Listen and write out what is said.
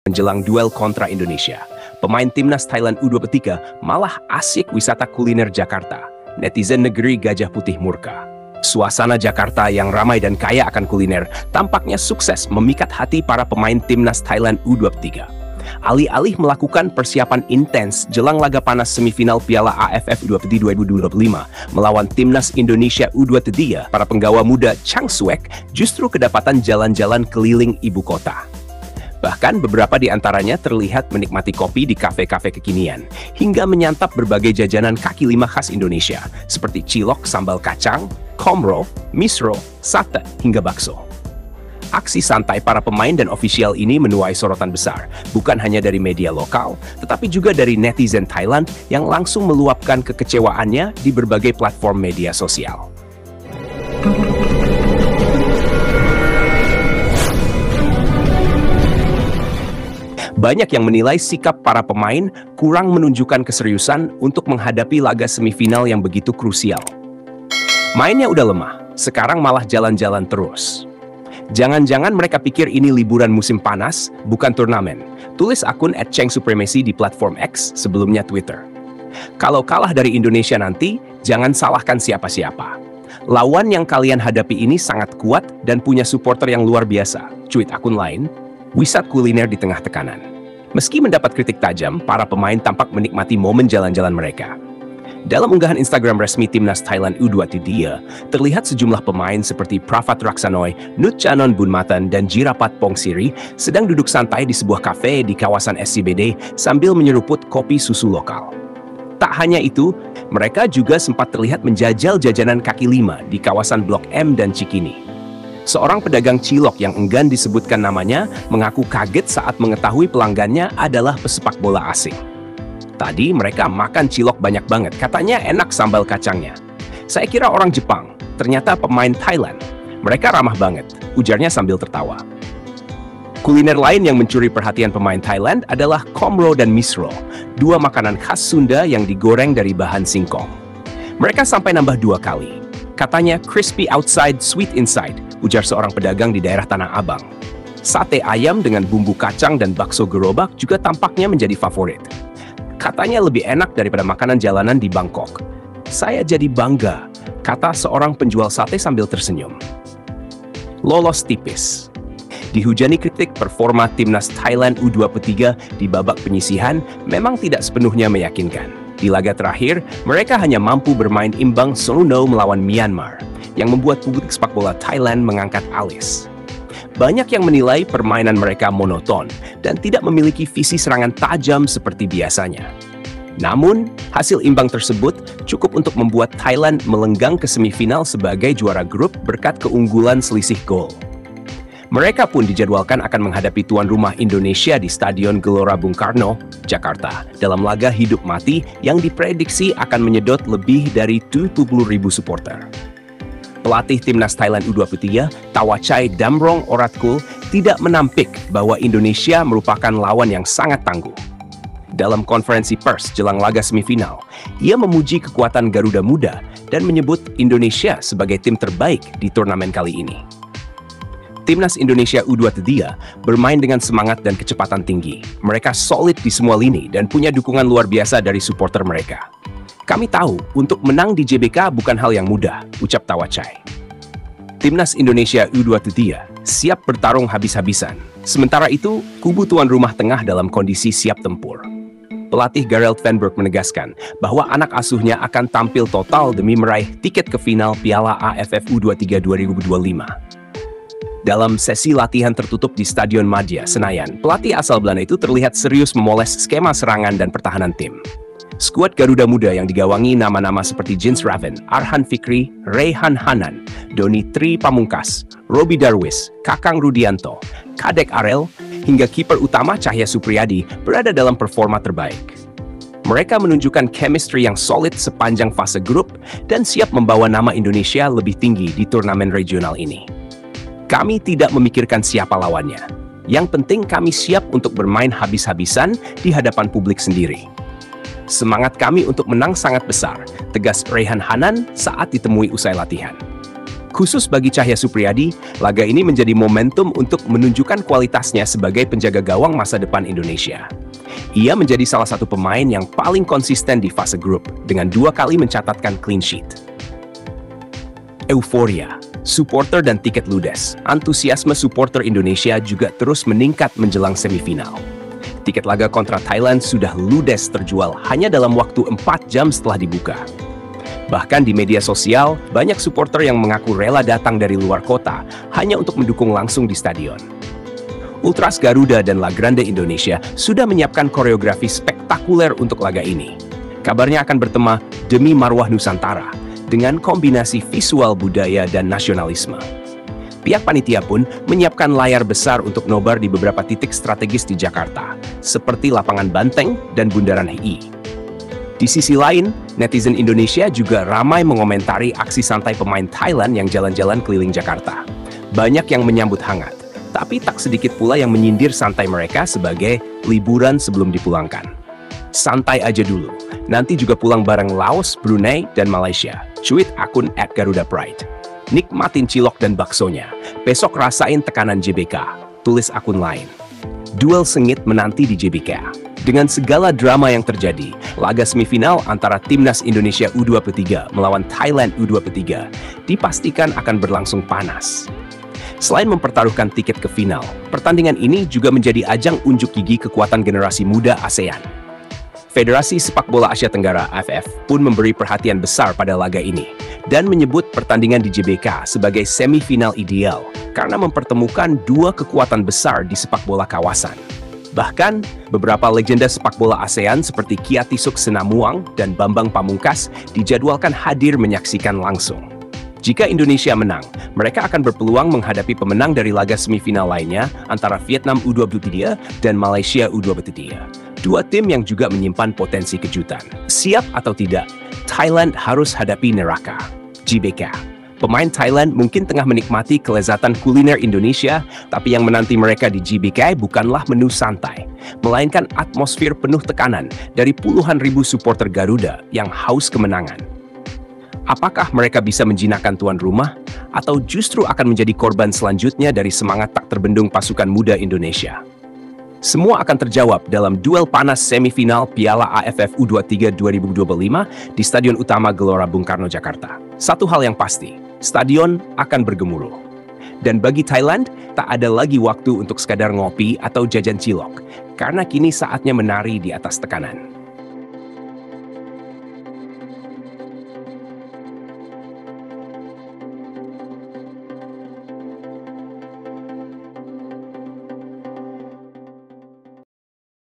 menjelang duel kontra Indonesia. Pemain timnas Thailand U23 malah asyik wisata kuliner Jakarta. Netizen negeri Gajah Putih murka. Suasana Jakarta yang ramai dan kaya akan kuliner tampaknya sukses memikat hati para pemain timnas Thailand U23. Alih-alih melakukan persiapan intens jelang laga panas semifinal Piala AFF U23 2025 melawan timnas Indonesia U23, para penggawa muda Chang Suek justru kedapatan jalan-jalan keliling ibu kota. Bahkan beberapa di antaranya terlihat menikmati kopi di kafe-kafe kekinian, hingga menyantap berbagai jajanan kaki lima khas Indonesia, seperti cilok sambal kacang, komro, misro, sate, hingga bakso. Aksi santai para pemain dan ofisial ini menuai sorotan besar, bukan hanya dari media lokal, tetapi juga dari netizen Thailand yang langsung meluapkan kekecewaannya di berbagai platform media sosial. Banyak yang menilai sikap para pemain kurang menunjukkan keseriusan untuk menghadapi laga semifinal yang begitu krusial. Mainnya udah lemah, sekarang malah jalan-jalan terus. Jangan-jangan mereka pikir ini liburan musim panas, bukan turnamen. Tulis akun @chengsupremacy di platform X, sebelumnya Twitter. Kalau kalah dari Indonesia nanti, jangan salahkan siapa-siapa. Lawan yang kalian hadapi ini sangat kuat dan punya supporter yang luar biasa. Cuit akun lain, wisat kuliner di tengah tekanan. Meski mendapat kritik tajam, para pemain tampak menikmati momen jalan-jalan mereka. Dalam unggahan Instagram resmi timnas Thailand U23, terlihat sejumlah pemain seperti Pravat Raksanoy, Nutchanon Bunmatan, dan Jirapat Pongsiri sedang duduk santai di sebuah kafe di kawasan SCBD sambil menyeruput kopi susu lokal. Tak hanya itu, mereka juga sempat terlihat menjajal jajanan kaki lima di kawasan Blok M dan Cikini. Seorang pedagang cilok yang enggan disebutkan namanya mengaku kaget saat mengetahui pelanggannya adalah pesepak bola asing. Tadi mereka makan cilok banyak banget, katanya enak sambal kacangnya. Saya kira orang Jepang, ternyata pemain Thailand. Mereka ramah banget, ujarnya sambil tertawa. Kuliner lain yang mencuri perhatian pemain Thailand adalah komro dan misro, dua makanan khas Sunda yang digoreng dari bahan singkong. Mereka sampai nambah 2 kali. Katanya crispy outside, sweet inside, ujar seorang pedagang di daerah Tanah Abang. Sate ayam dengan bumbu kacang dan bakso gerobak juga tampaknya menjadi favorit. Katanya lebih enak daripada makanan jalanan di Bangkok. Saya jadi bangga, kata seorang penjual sate sambil tersenyum. Lolos tipis. Dihujani kritik, performa timnas Thailand U23 di babak penyisihan memang tidak sepenuhnya meyakinkan. Di laga terakhir, mereka hanya mampu bermain imbang 0-0 melawan Myanmar, yang membuat publik sepak bola Thailand mengangkat alis. Banyak yang menilai permainan mereka monoton dan tidak memiliki visi serangan tajam seperti biasanya. Namun, hasil imbang tersebut cukup untuk membuat Thailand melenggang ke semifinal sebagai juara grup berkat keunggulan selisih gol. Mereka pun dijadwalkan akan menghadapi tuan rumah Indonesia di Stadion Gelora Bung Karno, Jakarta, dalam laga hidup mati yang diprediksi akan menyedot lebih dari 70.000 supporter. Pelatih timnas Thailand U23, Tawachai Damrong Oratkul, tidak menampik bahwa Indonesia merupakan lawan yang sangat tangguh. Dalam konferensi pers jelang laga semifinal, ia memuji kekuatan Garuda Muda dan menyebut Indonesia sebagai tim terbaik di turnamen kali ini. Timnas Indonesia U23 bermain dengan semangat dan kecepatan tinggi. Mereka solid di semua lini dan punya dukungan luar biasa dari supporter mereka. Kami tahu, untuk menang di JBK bukan hal yang mudah, ucap Tawachai. Timnas Indonesia U23 siap bertarung habis-habisan. Sementara itu, kubu tuan rumah tengah dalam kondisi siap tempur. Pelatih Gerald Vanberg menegaskan bahwa anak asuhnya akan tampil total demi meraih tiket ke final Piala AFF U23 2025. Dalam sesi latihan tertutup di Stadion Madia, Senayan, pelatih asal Belanda itu terlihat serius memoles skema serangan dan pertahanan tim. Skuad Garuda Muda yang digawangi nama-nama seperti Jins Raven, Arhan Fikri, Rayhan Hanan, Doni Tri Pamungkas, Robi Darwis, Kakang Rudianto, Kadek Arel, hingga kiper utama Cahya Supriyadi berada dalam performa terbaik. Mereka menunjukkan chemistry yang solid sepanjang fase grup dan siap membawa nama Indonesia lebih tinggi di turnamen regional ini. Kami tidak memikirkan siapa lawannya. Yang penting kami siap untuk bermain habis-habisan di hadapan publik sendiri. Semangat kami untuk menang sangat besar, tegas Rayhan Hanan saat ditemui usai latihan. Khusus bagi Cahya Supriyadi, laga ini menjadi momentum untuk menunjukkan kualitasnya sebagai penjaga gawang masa depan Indonesia. Ia menjadi salah satu pemain yang paling konsisten di fase grup, dengan 2 kali mencatatkan clean sheet. Euforia, supporter dan tiket ludes. Antusiasme supporter Indonesia juga terus meningkat menjelang semifinal. Tiket laga kontra Thailand sudah ludes terjual hanya dalam waktu 4 jam setelah dibuka. Bahkan di media sosial, banyak supporter yang mengaku rela datang dari luar kota hanya untuk mendukung langsung di stadion. Ultras Garuda dan La Grande Indonesia sudah menyiapkan koreografi spektakuler untuk laga ini. Kabarnya akan bertema Demi Marwah Nusantara dengan kombinasi visual budaya dan nasionalisme. Pihak panitia pun menyiapkan layar besar untuk nobar di beberapa titik strategis di Jakarta, seperti Lapangan Banteng dan Bundaran HI. Di sisi lain, netizen Indonesia juga ramai mengomentari aksi santai pemain Thailand yang jalan-jalan keliling Jakarta. Banyak yang menyambut hangat, tapi tak sedikit pula yang menyindir santai mereka sebagai liburan sebelum dipulangkan. Santai aja dulu, nanti juga pulang bareng Laos, Brunei, dan Malaysia. Cuit akun @GarudaPride. Nikmatin cilok dan baksonya, besok rasain tekanan JBK, tulis akun lain. Duel sengit menanti di JBK. Dengan segala drama yang terjadi, laga semifinal antara Timnas Indonesia U23 melawan Thailand U23 dipastikan akan berlangsung panas. Selain mempertaruhkan tiket ke final, pertandingan ini juga menjadi ajang unjuk gigi kekuatan generasi muda ASEAN. Federasi Sepak Bola Asia Tenggara (AFF) pun memberi perhatian besar pada laga ini dan menyebut pertandingan di JBK sebagai semifinal ideal karena mempertemukan 2 kekuatan besar di sepak bola kawasan. Bahkan, beberapa legenda sepak bola ASEAN seperti Kiatisuk Senamuang dan Bambang Pamungkas dijadwalkan hadir menyaksikan langsung. Jika Indonesia menang, mereka akan berpeluang menghadapi pemenang dari laga semifinal lainnya antara Vietnam U23 dan Malaysia U23. 2 tim yang juga menyimpan potensi kejutan. Siap atau tidak, Thailand harus hadapi neraka, JBK. Pemain Thailand mungkin tengah menikmati kelezatan kuliner Indonesia, tapi yang menanti mereka di JBK bukanlah menu santai, melainkan atmosfer penuh tekanan dari puluhan ribu supporter Garuda yang haus kemenangan. Apakah mereka bisa menjinakkan tuan rumah, atau justru akan menjadi korban selanjutnya dari semangat tak terbendung pasukan muda Indonesia? Semua akan terjawab dalam duel panas semifinal Piala AFF U23 2025 di Stadion Utama Gelora Bung Karno, Jakarta. Satu hal yang pasti, stadion akan bergemuruh. Dan bagi Thailand, tak ada lagi waktu untuk sekadar ngopi atau jajan cilok, karena kini saatnya menari di atas tekanan.